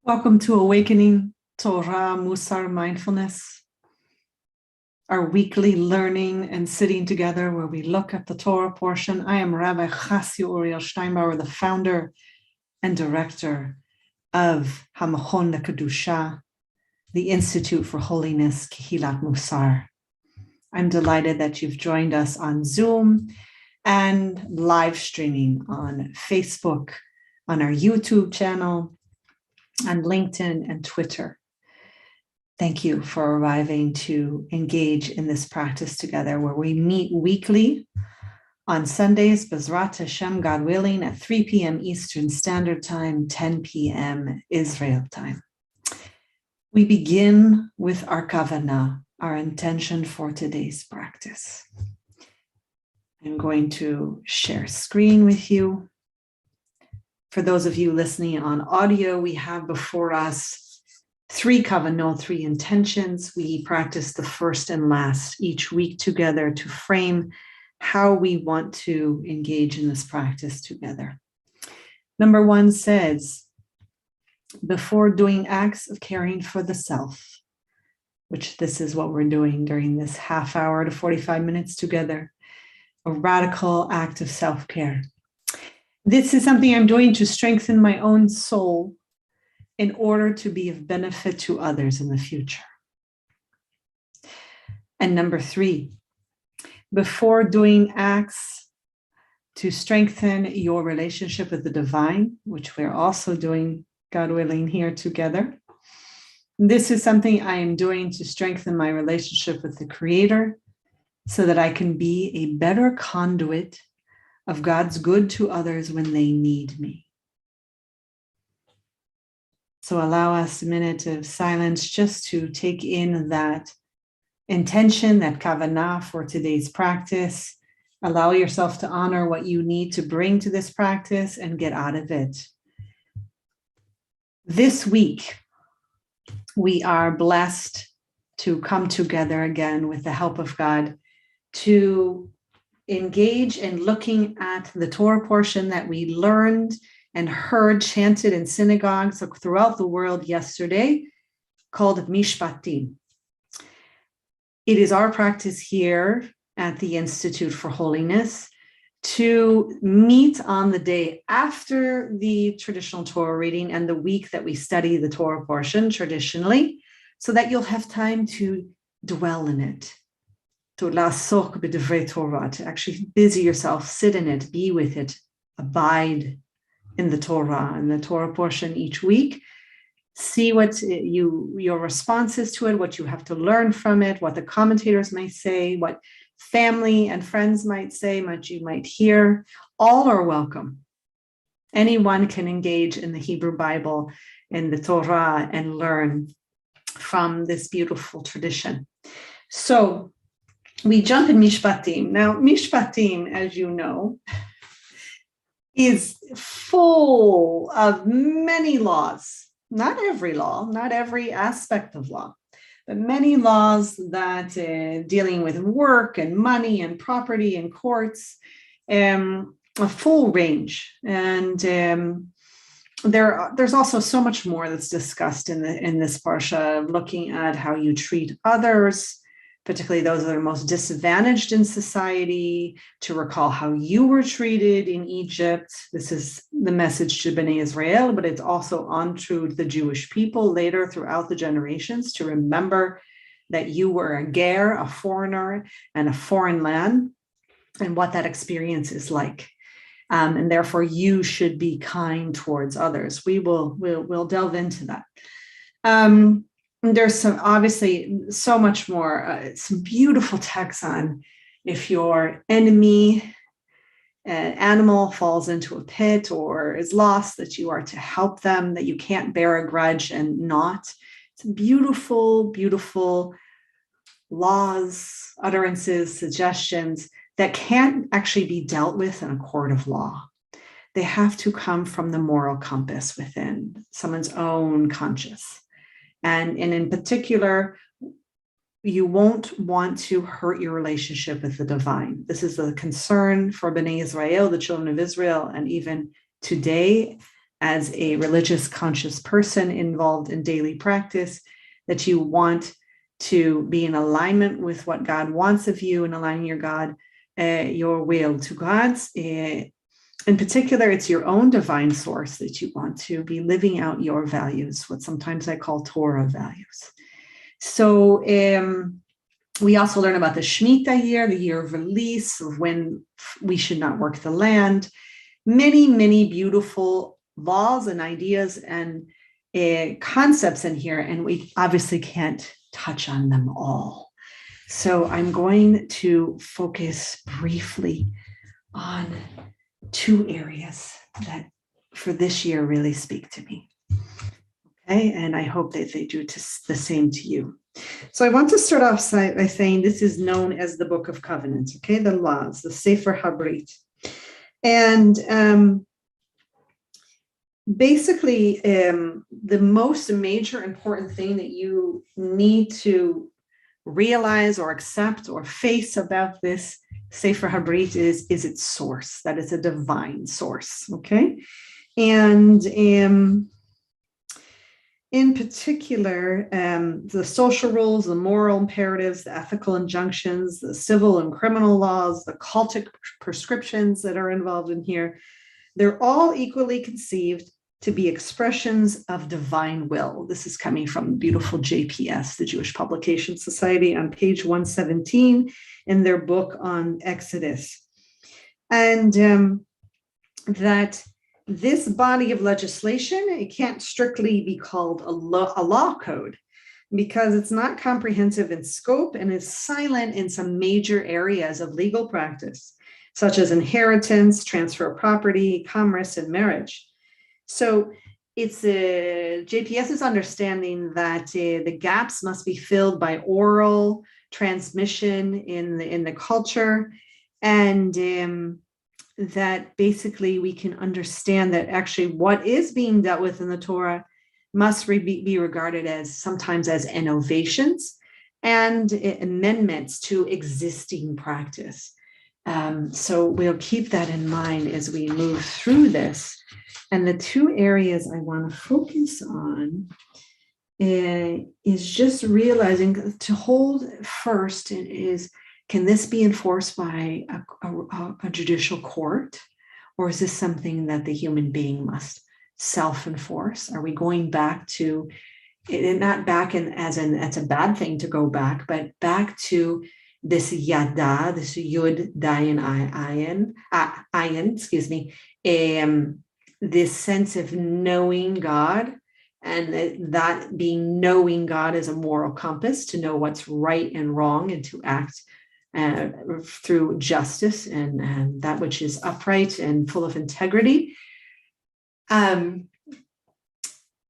Welcome to Awakening Torah Mussar Mindfulness, our weekly learning and sitting together where we look at the Torah portion. I am Rabbi Chasya, the founder and director of Hamachon Lekadusha, the Institute for Holiness, Kehilat Mussar. I'm delighted that you've joined us on Zoom and live streaming on Facebook, on our YouTube channel, on LinkedIn and Twitter. Thank you for arriving to engage in this practice together where we meet weekly on Sundays, Bezrat Hashem, God willing, at 3 p.m. Eastern Standard Time, 10 p.m. Israel time. We begin with our kavanah, our intention for today's practice. I'm going to share screen with you. For those of you listening on audio, we have before us 3 kavanot, 3 intentions. We practice the first and last each week together to frame how we want to engage in this practice together. Number 1 says, before doing acts of caring for the self, which this is what we're doing during this half hour to 45 minutes together, a radical act of self-care. This is something I'm doing to strengthen my own soul in order to be of benefit to others in the future. And number 3, before doing acts to strengthen your relationship with the divine, which we're also doing, God willing, here together. This is something I am doing to strengthen my relationship with the Creator so that I can be a better conduit of God's good to others when they need me. So allow us a minute of silence just to take in that intention, that kavanah for today's practice. Allow yourself to honor what you need to bring to this practice and get out of it. This week, we are blessed to come together again with the help of God to engage in looking at the Torah portion that we learned and heard chanted in synagogues throughout the world yesterday, called Mishpatim. It is our practice here at the Institute for Holiness to meet on the day after the traditional Torah reading and the week that we study the Torah portion traditionally, so that you'll have time to dwell in it. To actually busy yourself, sit in it, be with it, abide in the Torah and the Torah portion each week. See what your response is to it, what you have to learn from it, what the commentators might say, what family and friends might say, what you might hear. All are welcome. Anyone can engage in the Hebrew Bible, in the Torah, and learn from this beautiful tradition. So we jump in Mishpatim. Now, Mishpatim, as you know, is full of many laws. Not every law, not every aspect of law, but many laws that dealing with work and money and property and courts, a full range. And there's also so much more that's discussed in this parasha, looking at how you treat others, particularly those that are most disadvantaged in society, to recall how you were treated in Egypt. This is the message to Bnei Israel, but it's also on to the Jewish people later throughout the generations, to remember that you were a ger, a foreigner, and a foreign land, and what that experience is like. And therefore, you should be kind towards others. We'll delve into that. There's obviously so much more, some beautiful texts on if your enemy, an animal, falls into a pit or is lost, that you are to help them, that you can't bear a grudge and not. It's beautiful, beautiful laws, utterances, suggestions that can't actually be dealt with in a court of law. They have to come from the moral compass within someone's own conscience. And in particular, you won't want to hurt your relationship with the divine. This is a concern for Bnei Israel, the children of Israel, and even today, as a religious conscious person involved in daily practice, that you want to be in alignment with what God wants of you and aligning your will to God's. In particular, it's your own divine source that you want to be living out your values, what sometimes I call Torah values. So we also learn about the Shemitah year, the year of release, of when we should not work the land. Many, many beautiful laws and ideas and concepts in here, and we obviously can't touch on them all. So I'm going to focus briefly on two areas that for this year really speak to me. Okay, and I hope that they do the same to you. So I want to start off by saying this is known as the Book of Covenants, okay, the laws, the Sefer HaBrit. And basically, the most major important thing that you need to realize or accept or face about this Sefer HaBrit is its source, that it's a divine source, okay? And in particular, the social rules, the moral imperatives, the ethical injunctions, the civil and criminal laws, the cultic prescriptions that are involved in here, they're all equally conceived to be expressions of divine will. This is coming from beautiful JPS, the Jewish Publication Society, on page 117 in their book on Exodus. And that this body of legislation, it can't strictly be called a law code because it's not comprehensive in scope and is silent in some major areas of legal practice, such as inheritance, transfer of property, commerce, and marriage. So it's JPS's understanding that the gaps must be filled by oral transmission in the culture, and that basically we can understand that actually what is being dealt with in the Torah must be regarded as sometimes as innovations and amendments to existing practice. So we'll keep that in mind as we move through this. And the two areas I want to focus on is just realizing to hold first is, can this be enforced by a judicial court, or is this something that the human being must self-enforce? Are we going back to, not back in as in it's a bad thing to go back, but back to this yada, this yud dayan ayin, excuse me, this sense of knowing God, and that being knowing God as a moral compass to know what's right and wrong and to act through justice and that which is upright and full of integrity.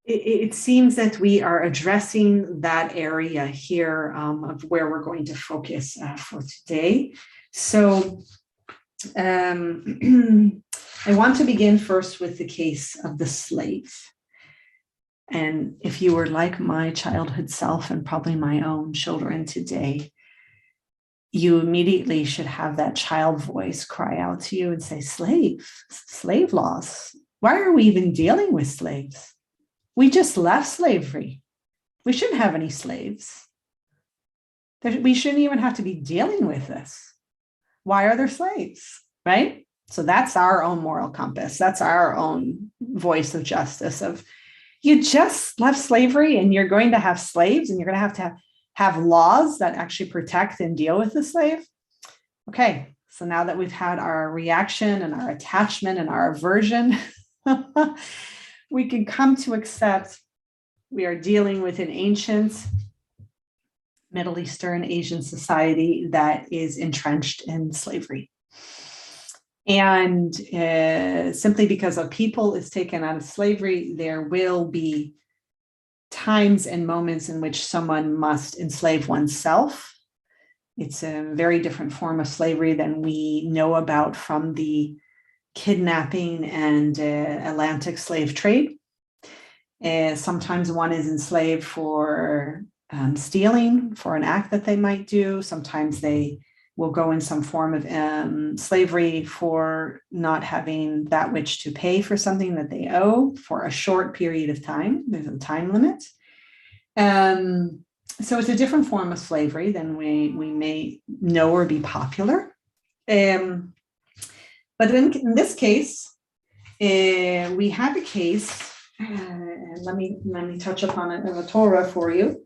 It seems that we are addressing that area here of where we're going to focus for today. So I want to begin first with the case of the slave. And if you were like my childhood self and probably my own children today, you immediately should have that child voice cry out to you and say, slave laws. Why are we even dealing with slaves? We just left slavery. We shouldn't have any slaves. We shouldn't even have to be dealing with this. Why are there slaves, right? So that's our own moral compass. That's our own voice of justice of, you just left slavery and you're going to have slaves and you're going to have laws that actually protect and deal with the slave. Okay, so now that we've had our reaction and our attachment and our aversion, we can come to accept we are dealing with an ancient Middle Eastern Asian society that is entrenched in slavery. And simply because a people is taken out of slavery, there will be times and moments in which someone must enslave oneself. It's a very different form of slavery than we know about from the kidnapping and Atlantic slave trade. Sometimes one is enslaved for stealing, for an act that they might do. Sometimes they will go in some form of slavery for not having that which to pay for something that they owe for a short period of time. There's a time limit. So it's a different form of slavery than we may know or be popular. But in this case, we had the case, and let me touch upon it in the Torah for you.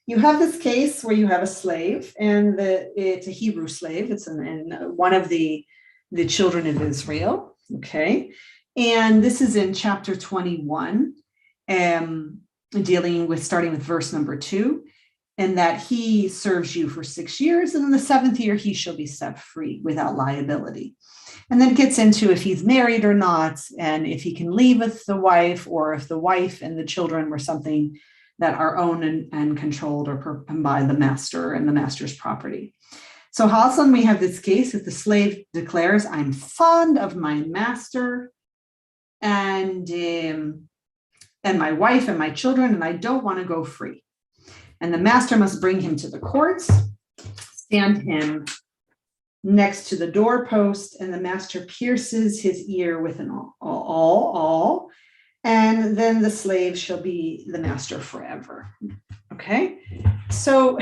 You have this case where you have a slave, and it's a Hebrew slave. It's one of the children of Israel, okay? And this is in chapter 21, starting with verse number 2, and that he serves you for 6 years, and in the 7th year he shall be set free without liability. And then it gets into if he's married or not, and if he can leave with the wife, or if the wife and the children were something that are owned and controlled or by the master and the master's property. So Halsan, we have this case if the slave declares, I'm fond of my master and my wife and my children, and I don't want to go free. And the master must bring him to the courts, stand him next to the doorpost, and the master pierces his ear with an awl, and then the slave shall be the master forever. Okay, so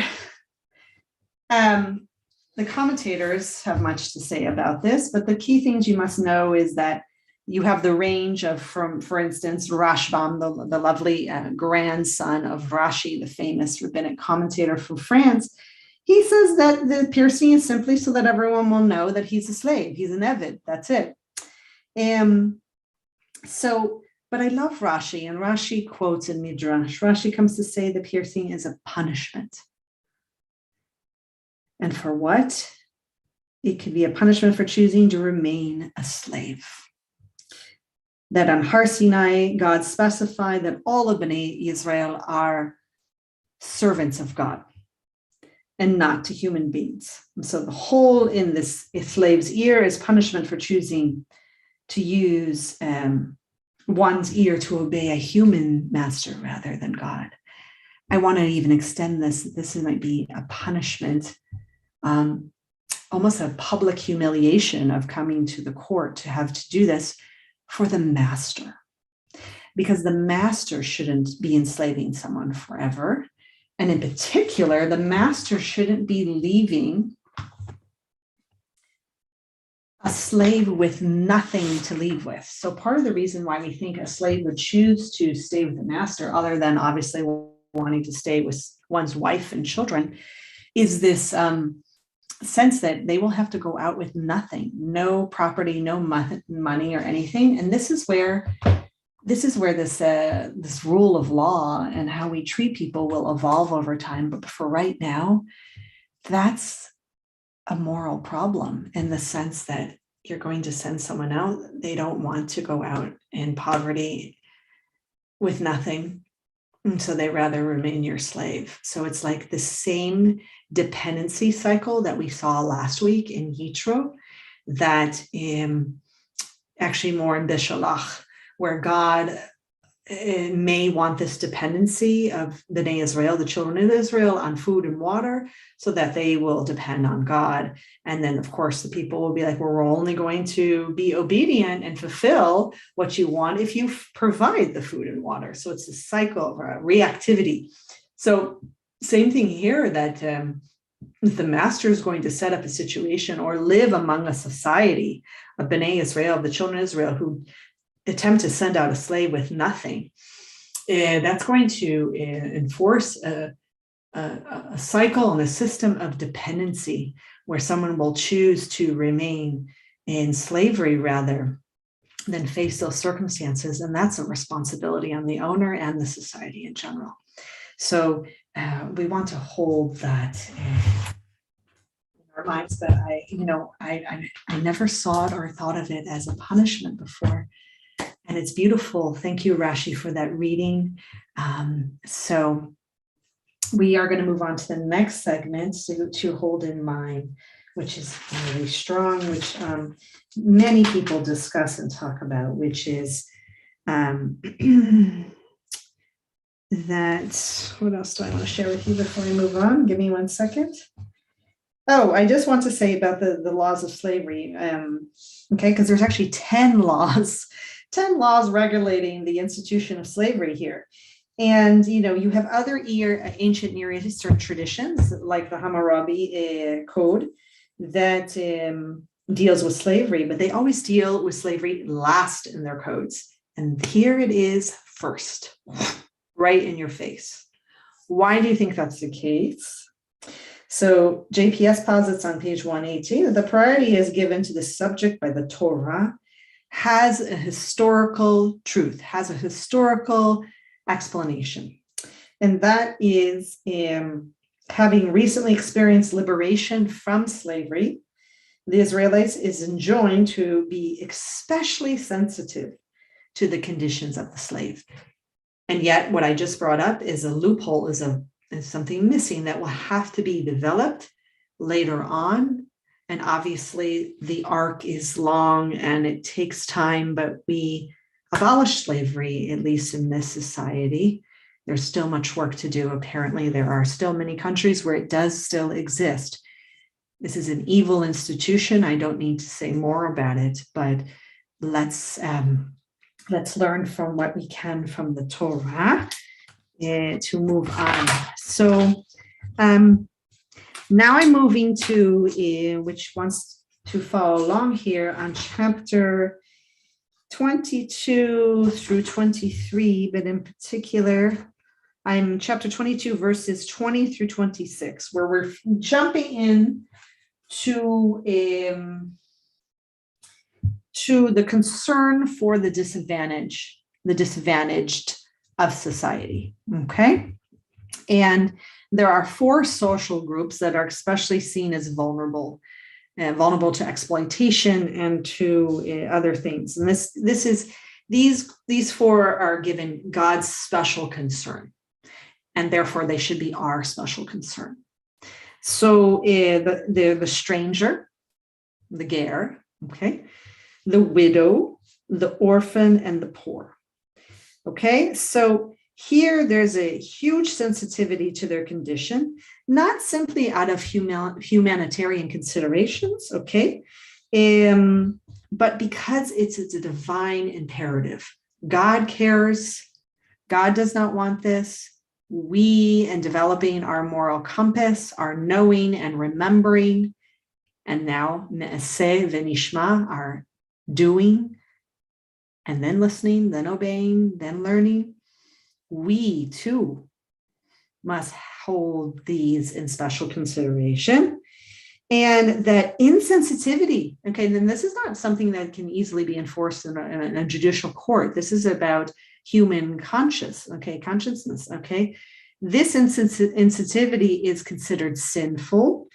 the commentators have much to say about this, but the key things you must know is that you have the range of, for instance, Rashbam, the lovely grandson of Rashi, the famous rabbinic commentator from France. He says that the piercing is simply so that everyone will know that he's a slave. He's an Eved. That's it. But I love Rashi, and Rashi quotes in Midrash. Rashi comes to say the piercing is a punishment. And for what? It could be a punishment for choosing to remain a slave. That on Har Sinai, God specified that all of Bnei Israel are servants of God and not to human beings. And so the hole in this slave's ear is punishment for choosing to use one's ear to obey a human master rather than God. I want to even extend this. This might be a punishment, almost a public humiliation of coming to the court to have to do this for the master, because the master shouldn't be enslaving someone forever. And in particular, the master shouldn't be leaving a slave with nothing to leave with. So part of the reason why we think a slave would choose to stay with the master, other than obviously wanting to stay with one's wife and children, is this sense that they will have to go out with nothing, no property, no money or anything. And this is where this rule of law and how we treat people will evolve over time. But for right now, that's a moral problem in the sense that you're going to send someone out. They don't want to go out in poverty with nothing. And so they rather remain your slave. So it's like the same dependency cycle that we saw last week in Yitro, that actually more in Bishalach, where God may want this dependency of Bnei Israel, the children of Israel, on food and water, so that they will depend on God. And then, of course, the people will be like, well, we're only going to be obedient and fulfill what you want if you provide the food and water. So it's a cycle of reactivity. So same thing here, that if the master is going to set up a situation or live among a society of Bnei Israel, the children of Israel, who attempt to send out a slave with nothing, that's going to enforce a cycle and a system of dependency where someone will choose to remain in slavery rather than face those circumstances. And that's a responsibility on the owner and the society in general. So we want to hold that in our minds, that I never saw it or thought of it as a punishment before. And it's beautiful. Thank you, Rashi, for that reading. So we are going to move on to the next segment to hold in mind, which is really strong, which many people discuss and talk about, which is that, what else do I want to share with you before I move on? Give me 1 second. Oh, I just want to say about the laws of slavery. Okay, because there's actually 10 laws, 10 laws regulating the institution of slavery here. And you have other ancient Near Eastern traditions like the Hammurabi Code that deals with slavery, but they always deal with slavery last in their codes. And here it is first, right in your face. Why do you think that's the case? So JPS posits on page 118 that the priority is given to the subject by the Torah, has a historical truth, has a historical explanation. And that is having recently experienced liberation from slavery, the Israelites is enjoined to be especially sensitive to the conditions of the slave. And yet what I just brought up is a loophole, is something missing that will have to be developed later on. And obviously the arc is long and it takes time, but we abolished slavery, at least in this society. There's still much work to do. Apparently, there are still many countries where it does still exist. This is an evil institution. I don't need to say more about it, but let's learn from what we can from the Torah to move on. So now I'm moving to, which wants to follow along here on chapter 22 through 23, but in particular, I'm chapter 22, verses 20 through 26, where we're jumping in to the concern for the disadvantaged of society, okay? And there are 4 social groups that are especially seen as vulnerable to exploitation and to other things. And these 4 are given God's special concern, and therefore they should be our special concern. So the stranger, the ger, okay, the widow, the orphan, and the poor. Okay, so here there's a huge sensitivity to their condition, not simply out of humanitarian considerations, okay, but because it's a divine imperative. God cares. God does not want this. We, in developing our moral compass, are knowing and remembering, and now ne'aseh v'nishma, are doing, and then listening, then obeying, then learning. We too must hold these in special consideration. And that insensitivity, okay, then this is not something that can easily be enforced in a judicial court. This is about human consciousness, okay? This insensitivity is considered sinful,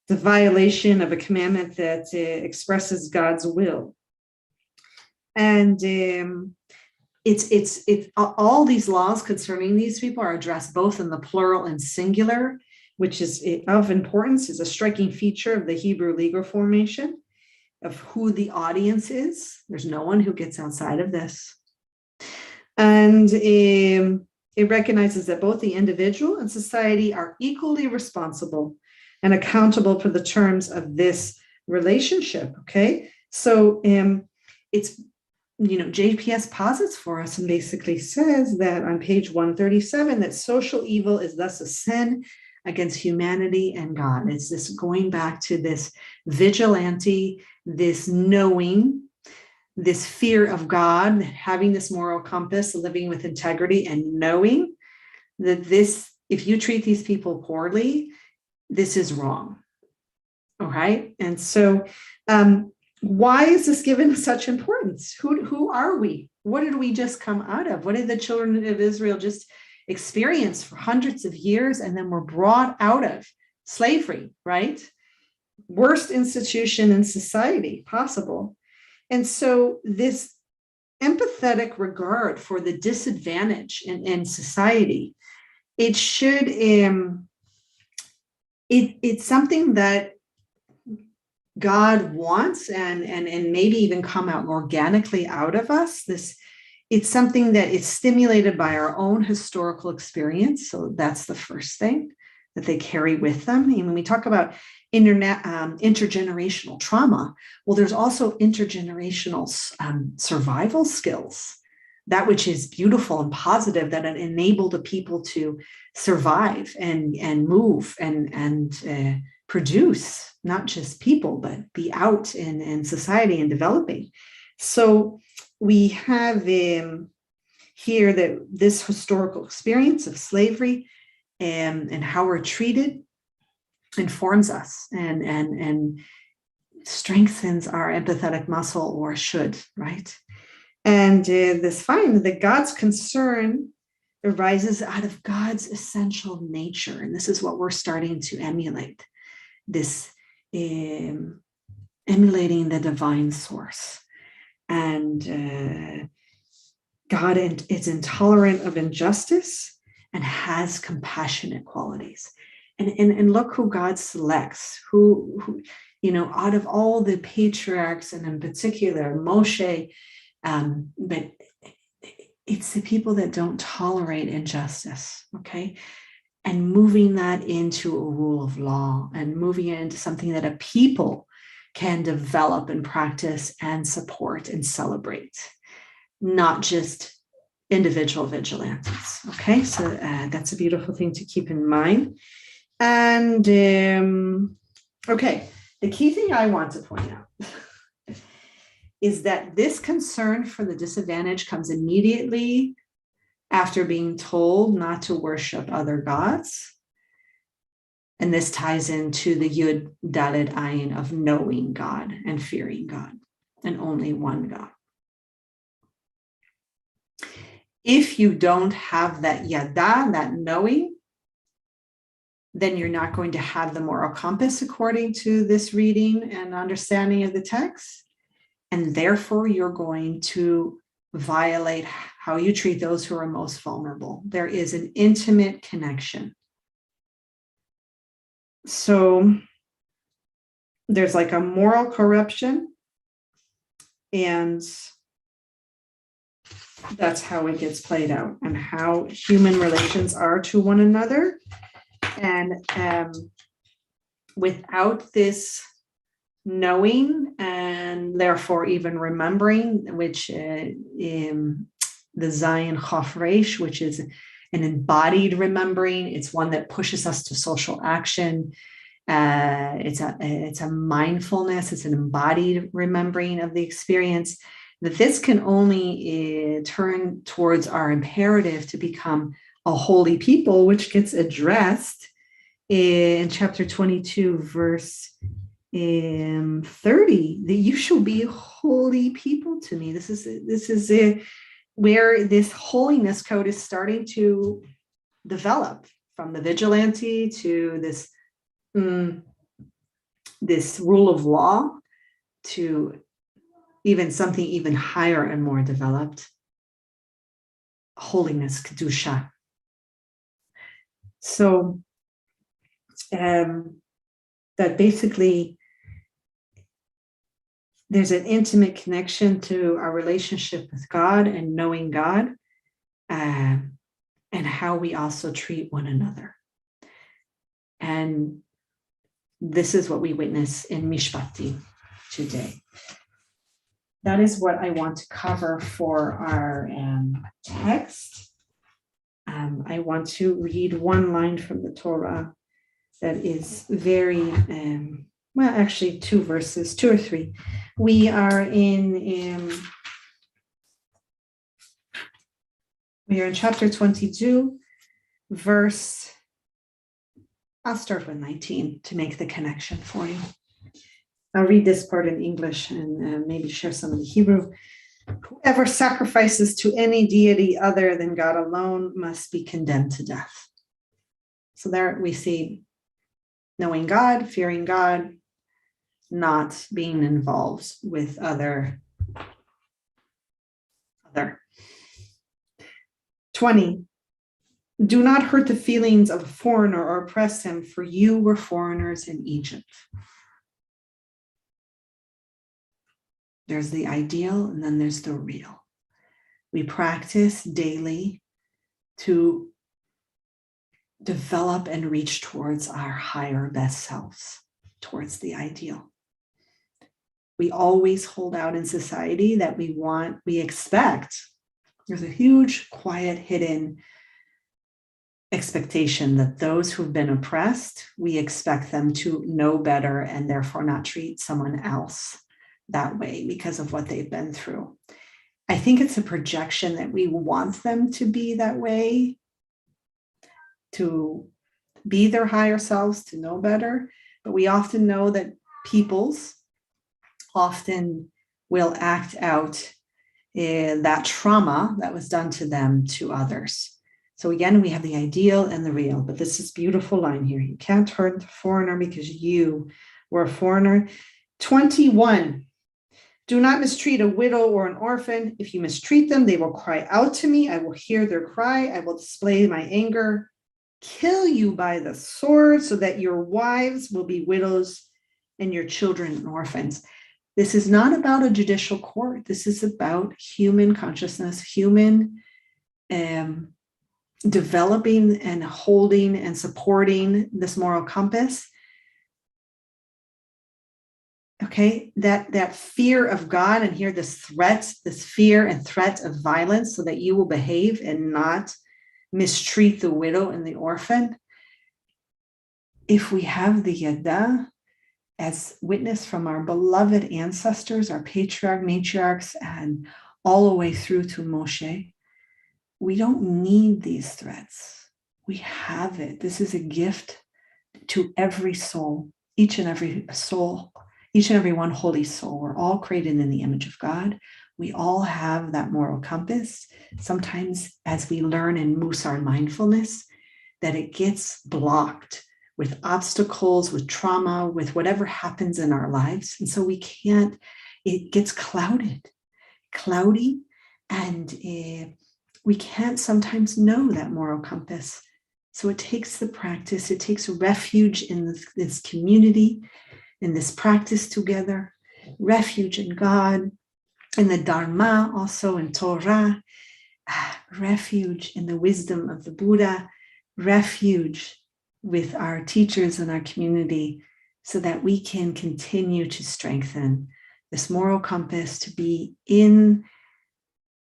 the violation of a commandment that expresses God's will. And it's all these laws concerning these people are addressed both in the plural and singular, which is of importance, is a striking feature of the Hebrew legal formation of who the audience is. There's no one who gets outside of this. And it recognizes that both the individual and society are equally responsible and accountable for the terms of this relationship, okay? So it's, JPS posits for us and basically says that on page 137 that social evil is thus a sin against humanity and God. It's this going back to this vigilante, this knowing, this fear of God, having this moral compass, living with integrity, and knowing that this, if you treat these people poorly, this is wrong. All right. And so why is this given such importance? Who are we? What did we just come out of? What did the children of Israel just experience for hundreds of years and then were brought out of? Slavery, right? Worst institution in society possible. And so this empathetic regard for the disadvantage in society, it should, it's something that God wants and maybe even come out organically out of us. It's something that is stimulated by our own historical experience. So that's the first thing that they carry with them. And when we talk about intergenerational trauma, well, there's also intergenerational survival skills, that which is beautiful and positive, that enable the people to survive and move and produce, not just people, but be out in society and developing. So we have here that this historical experience of slavery and how we're treated informs us and strengthens our empathetic muscle, or should, right? And this find that God's concern arises out of God's essential nature. And this is what we're starting to emulate, this emulating the divine source. And God is intolerant of injustice and has compassionate qualities. And look who God selects, who out of all the patriarchs, and in particular Moshe, but it's the people that don't tolerate injustice, okay? And moving that into a rule of law, and moving it into something that a people can develop and practice and support and celebrate, not just individual vigilantes, okay? So that's a beautiful thing to keep in mind. And okay, the key thing I want to point out is that this concern for the disadvantaged comes immediately after being told not to worship other gods. And this ties into the Yud Daled Ayin of knowing God and fearing God, and only one God. If you don't have that yada, that knowing, then you're not going to have the moral compass according to this reading and understanding of the text. And therefore, you're going to violate how you treat those who are most vulnerable. There is an intimate connection. So there's like a moral corruption, and that's how it gets played out, and how human relations are to one another. And without this knowing, and therefore even remembering, which the Zayin Chaf Reish, which is an embodied remembering, it's one that pushes us to social action. It's a mindfulness, it's an embodied remembering of the experience, that this can only turn towards our imperative to become a holy people, which gets addressed in chapter 22, verse 30, that you shall be a holy people to me. This is where this holiness code is starting to develop, from the vigilante to this rule of law, to even something even higher and more developed, holiness, kedusha. So that basically there's an intimate connection to our relationship with God and knowing God, and how we also treat one another. And this is what we witness in Mishpatim today. That is what I want to cover for our text. I want to read one line from the Torah that is very, well, actually 2 verses, 2 or 3. We are in chapter 22, verse, I'll start with 19 to make the connection for you. I'll read this part in English and maybe share some of the Hebrew. Whoever sacrifices to any deity other than God alone must be condemned to death. So there we see knowing God, fearing God, not being involved with other. 20. Do not hurt the feelings of a foreigner or oppress him, for you were foreigners in Egypt. There's the ideal, and then there's the real. We practice daily to develop and reach towards our higher best selves, towards the ideal. We always hold out in society that we expect. There's a huge, quiet, hidden expectation that those who've been oppressed, we expect them to know better and therefore not treat someone else that way because of what they've been through. I think it's a projection that we want them to be that way, to be their higher selves, to know better. But we often know that peoples often will act out that trauma that was done to them to others. So again, we have the ideal and the real, but this is beautiful line here. You can't hurt the foreigner because you were a foreigner. 21. Do not mistreat a widow or an orphan. If you mistreat them, they will cry out to me. I will hear their cry. I will display my anger, kill you by the sword so that your wives will be widows and your children and orphans. This is not about a judicial court. This is about human consciousness, human developing and holding and supporting this moral compass. Okay, that fear of God, and here this fear and threat of violence so that you will behave and not mistreat the widow and the orphan. If we have the yada as witness from our beloved ancestors, our matriarchs, and all the way through to Moshe, we don't need these threats. We have it. This is a gift to every soul, each and every soul, each and every one holy soul. We're all created in the image of God. We all have that moral compass. Sometimes as we learn in Mussar Mindfulness, that it gets blocked with obstacles, with trauma, with whatever happens in our lives. And so it gets cloudy, and we can't sometimes know that moral compass. So it takes the practice, it takes refuge in this community, in this practice together, refuge in God, in the Dharma, also in Torah, refuge in the wisdom of the Buddha, refuge with our teachers and our community, so that we can continue to strengthen this moral compass, to be in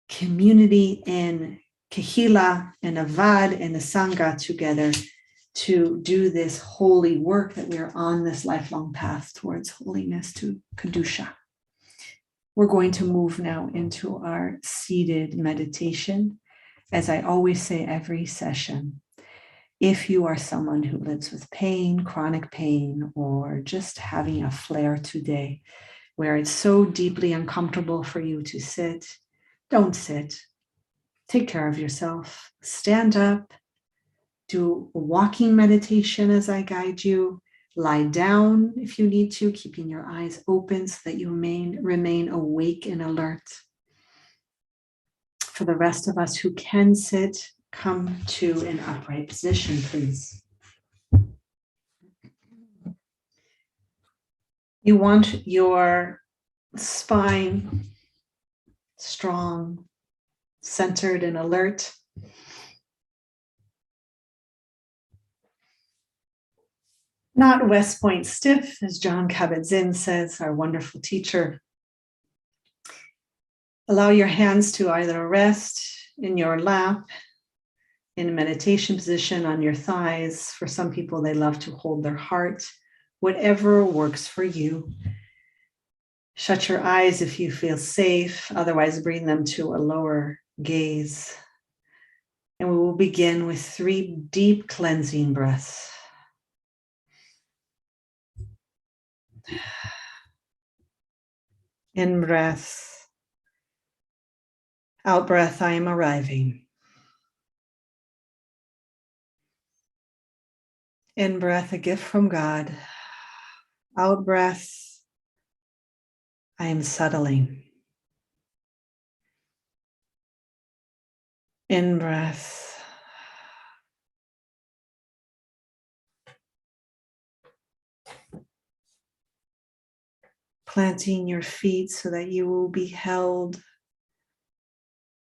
community, in Kehilat and Avad and the Sangha together, to do this holy work that we are on this lifelong path towards holiness, to Kedusha. We're going to move now into our seated meditation. As I always say every session, if you are someone who lives with pain, chronic pain, or just having a flare today where it's so deeply uncomfortable for you to sit, don't sit. Take care of yourself. Stand up. Do a walking meditation as I guide you. Lie down if you need to, keeping your eyes open so that you remain awake and alert. For the rest of us who can sit, come to an upright position, please. You want your spine strong, centered, and alert. Not West Point stiff, as John Kabat-Zinn says, our wonderful teacher. Allow your hands to either rest in your lap, in a meditation position on your thighs. For some people, they love to hold their heart. Whatever works for you. Shut your eyes if you feel safe. Otherwise, bring them to a lower gaze. And we will begin with 3 deep cleansing breaths. In breath, out breath, I am arriving. In breath, a gift from God. Out breath, I am settling. In breath, planting your feet so that you will be held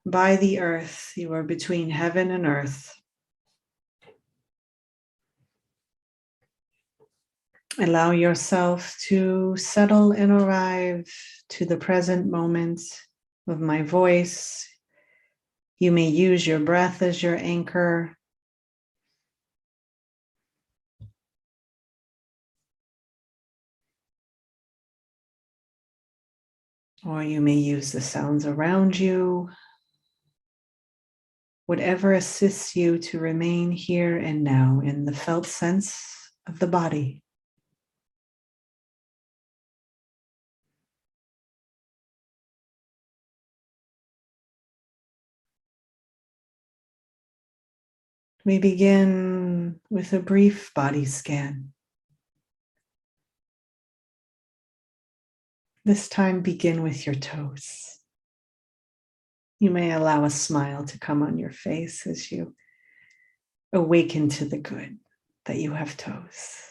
by the earth. You are between heaven and earth. Allow yourself to settle and arrive to the present moment of my voice. You may use your breath as your anchor. Or you may use the sounds around you. Whatever assists you to remain here and now in the felt sense of the body. We begin with a brief body scan. This time, begin with your toes. You may allow a smile to come on your face as you awaken to the good that you have toes.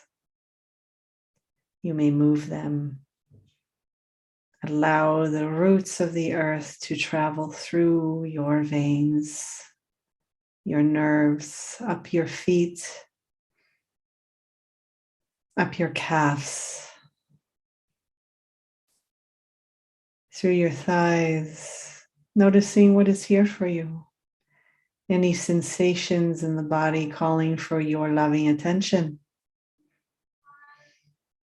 You may move them. Allow the roots of the earth to travel through your veins, your nerves, up your feet, up your calves, through your thighs, noticing what is here for you. Any sensations in the body calling for your loving attention.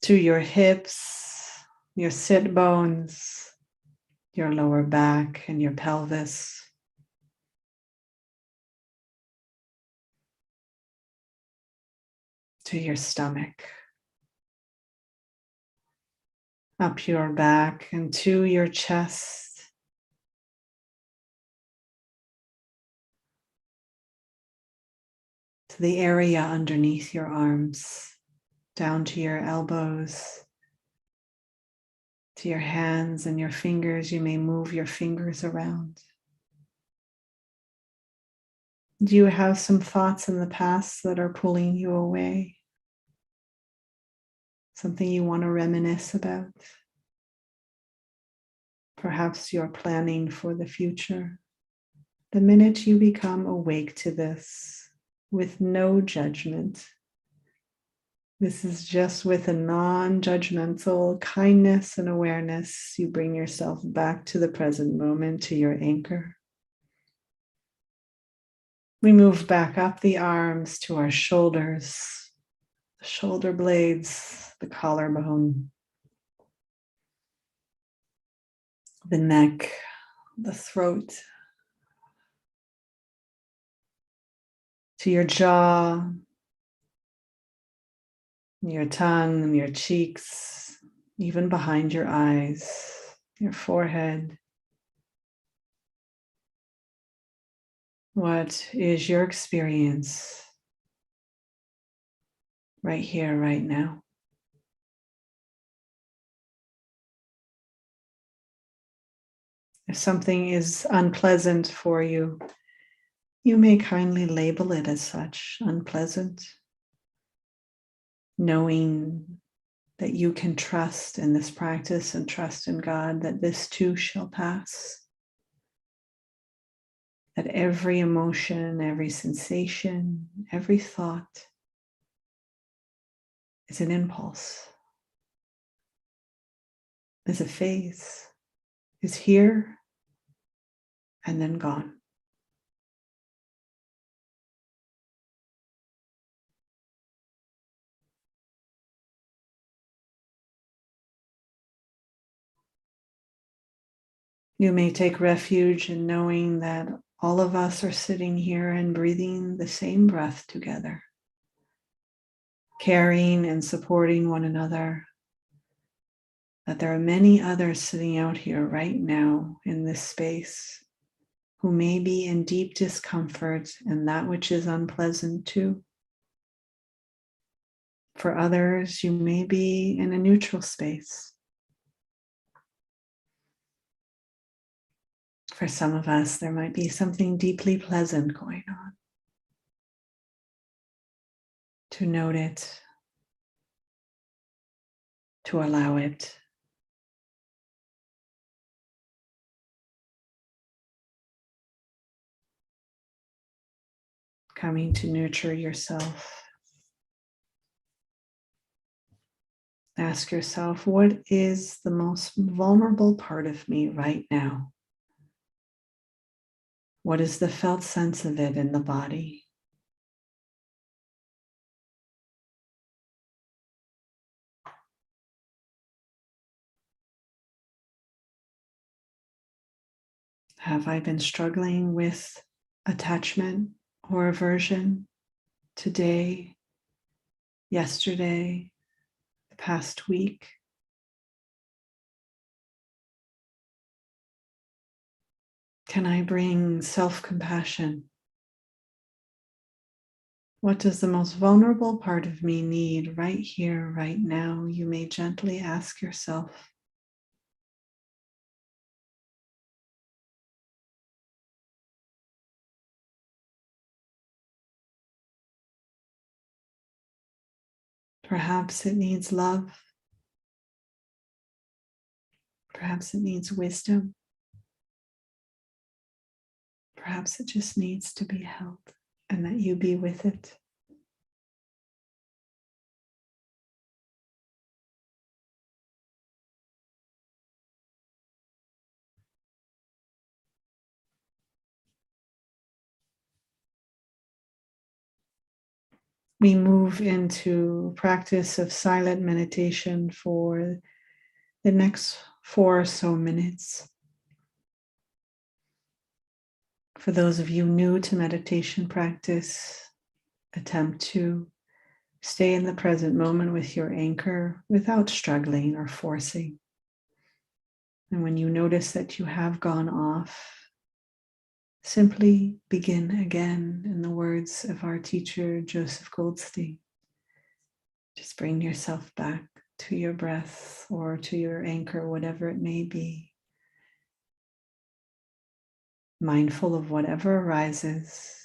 To your hips, your sit bones, your lower back, and your pelvis. To your stomach. Up your back and to your chest. To the area underneath your arms, down to your elbows, to your hands and your fingers. You may move your fingers around. Do you have some thoughts in the past that are pulling you away? Something you want to reminisce about? Perhaps you're planning for the future. The minute you become awake to this, with no judgment, this is just with a non-judgmental kindness and awareness, you bring yourself back to the present moment, to your anchor. We move back up the arms to our shoulders, the shoulder blades, the collarbone, the neck, the throat, to your jaw, your tongue and your cheeks, even behind your eyes, your forehead. What is your experience right here, right now? If something is unpleasant for you, you may kindly label it as such, unpleasant, knowing that you can trust in this practice and trust in God that this too shall pass. That every emotion, every sensation, every thought is an impulse, is a phase, is here and then gone. You may take refuge in knowing that all of us are sitting here and breathing the same breath together, caring and supporting one another, that there are many others sitting out here right now in this space who may be in deep discomfort and that which is unpleasant too. For others, you may be in a neutral space. For some of us, there might be something deeply pleasant going on. To note it, to allow it. Coming to nurture yourself. Ask yourself, what is the most vulnerable part of me right now? What is the felt sense of it in the body? Have I been struggling with attachment or aversion today, yesterday, the past week? Can I bring self-compassion? What does the most vulnerable part of me need right here, right now? You may gently ask yourself. Perhaps it needs love. Perhaps it needs wisdom. Perhaps it just needs to be held and that you be with it. We move into practice of silent meditation for the next 4 or so minutes. For those of you new to meditation practice, attempt to stay in the present moment with your anchor without struggling or forcing. And when you notice that you have gone off, simply begin again, in the words of our teacher, Joseph Goldstein. Just bring yourself back to your breath or to your anchor, whatever it may be. Mindful of whatever arises,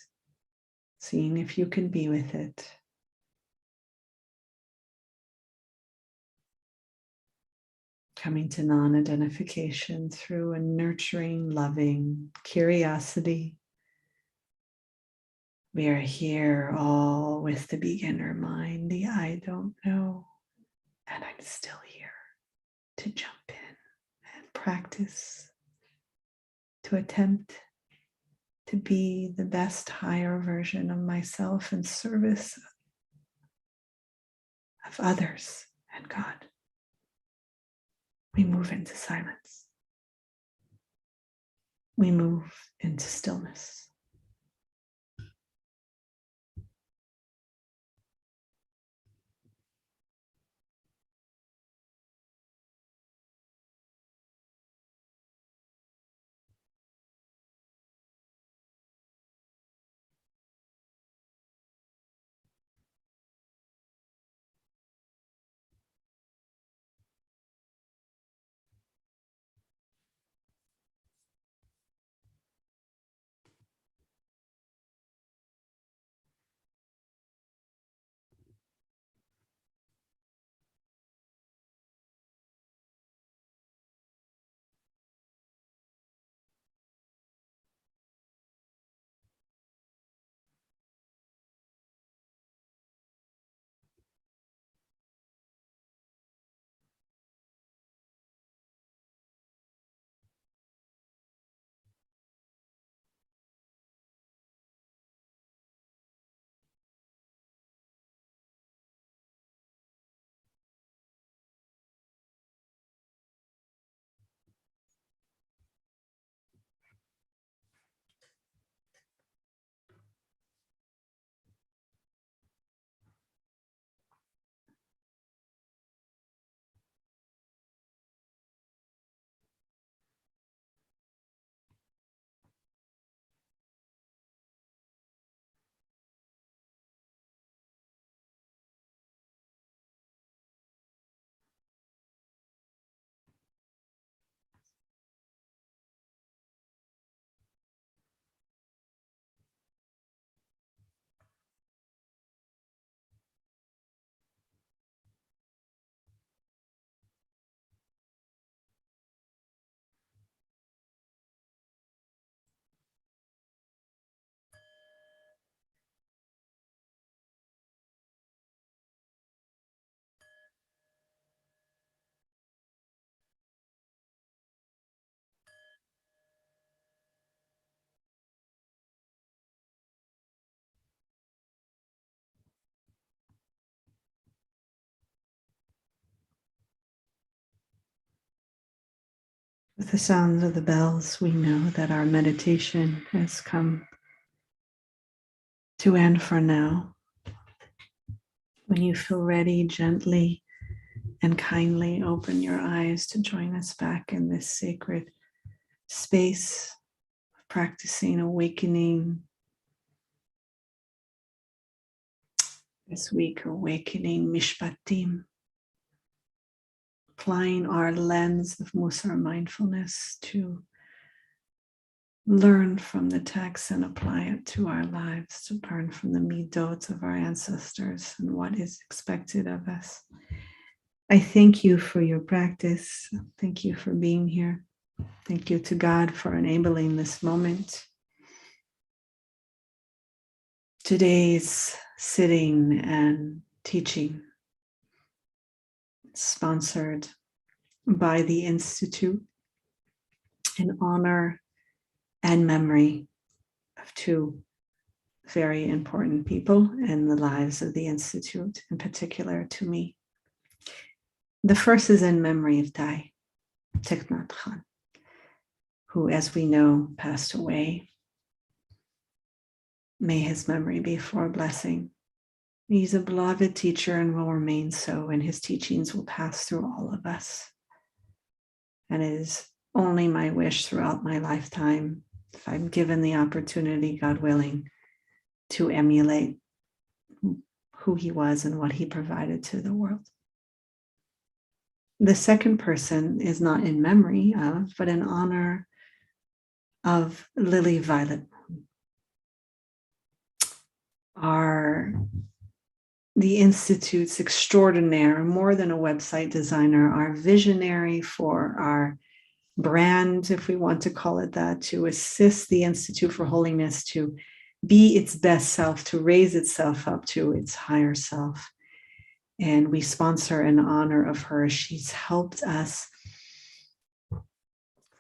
seeing if you can be with it. Coming to non-identification through a nurturing, loving curiosity. We are here all with the beginner mind, the I don't know, and I'm still here to jump in and practice, to attempt to be the best higher version of myself in service of others and God. We move into silence. We move into stillness. With the sounds of the bells, we know that our meditation has come to end for now. When you feel ready, gently and kindly open your eyes to join us back in this sacred space, practicing awakening. This week, awakening Mishpatim, applying our lens of Mussar Mindfulness to learn from the text and apply it to our lives, to learn from the midot of our ancestors and what is expected of us. I thank you for your practice. Thank you for being here. Thank you to God for enabling this moment. Today's sitting and teaching sponsored by the Institute in honor and memory of two very important people in the lives of the Institute, in particular to me. The first is in memory of Dai Thich Nhat Hanh, who, as we know, passed away. May his memory be for a blessing. He's a beloved teacher and will remain so, and his teachings will pass through all of us. And it is only my wish throughout my lifetime, if I'm given the opportunity, God willing, to emulate who he was and what he provided to the world. The second person is not in memory of, but in honor of Lily Violet, the Institute's extraordinaire, more than a website designer, our visionary for our brand, if we want to call it that, to assist the Institute for Holiness to be its best self, to raise itself up to its higher self. And we sponsor in honor of her. She's helped us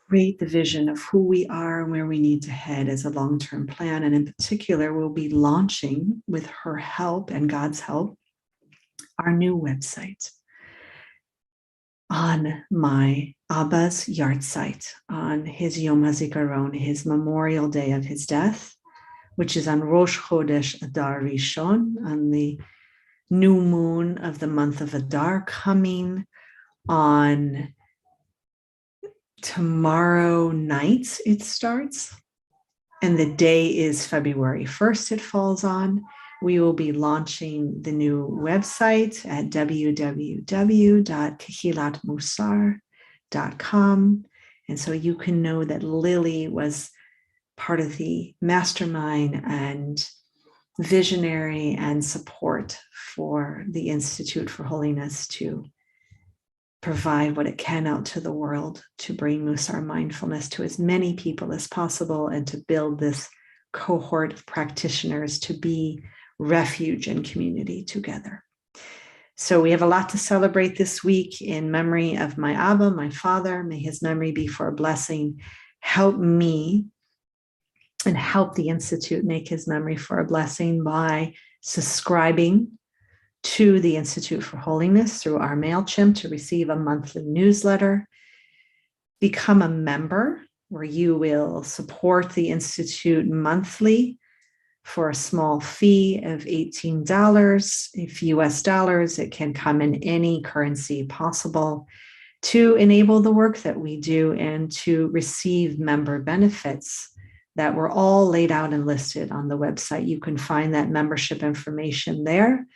create the vision of who we are and where we need to head as a long-term plan. And in particular, we'll be launching, with her help and God's help, our new website on my Abba's yahrzeit, on his Yom HaZikaron, his memorial day of his death, which is on Rosh Chodesh Adar Rishon, on the new moon of the month of Adar, coming on tomorrow night. It starts, and the day is February 1st. It falls on. We will be launching the new website at www.kehilatmussar.com. And so you can know that Lily was part of the mastermind and visionary and support for the Institute for Holiness to provide what it can out to the world, to bring Mussar mindfulness to as many people as possible, and to build this cohort of practitioners to be refuge and community together. So we have a lot to celebrate this week in memory of my Abba, my father. May his memory be for a blessing. Help me and help the Institute make his memory for a blessing by subscribing to the Institute for Holiness through our MailChimp to receive a monthly newsletter. Become a member where you will support the Institute monthly for a small fee of $18. If US dollars, it can come in any currency possible to enable the work that we do and to receive member benefits that were all laid out and listed on the website. You can find that membership information there,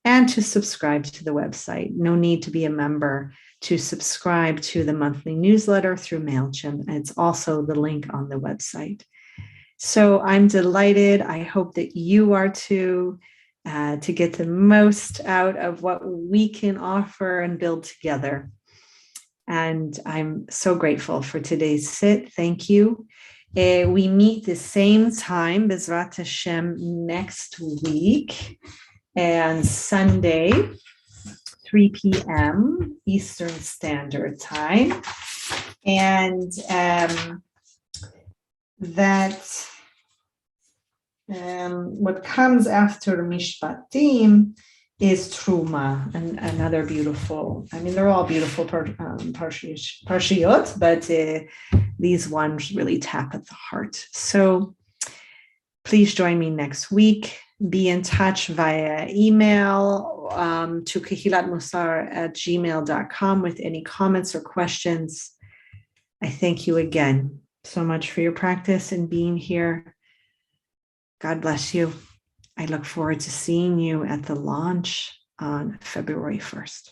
and to subscribe to the website. No need to be a member to subscribe to the monthly newsletter through MailChimp. And it's also the link on the website. So I'm delighted. I hope that you are too, to get the most out of what we can offer and build together. And I'm so grateful for today's sit. Thank you. We meet the same time, Bezrat Hashem, next week, and Sunday, 3 p.m. Eastern Standard Time. And what comes after Mishpatim is Truma, and another beautiful, they're all beautiful parshiyot, but these ones really tap at the heart. So please join me next week. Be in touch via email to kehilatmussar@gmail.com with any comments or questions. I thank you again so much for your practice and being here. God bless you. I look forward to seeing you at the launch on February 1st.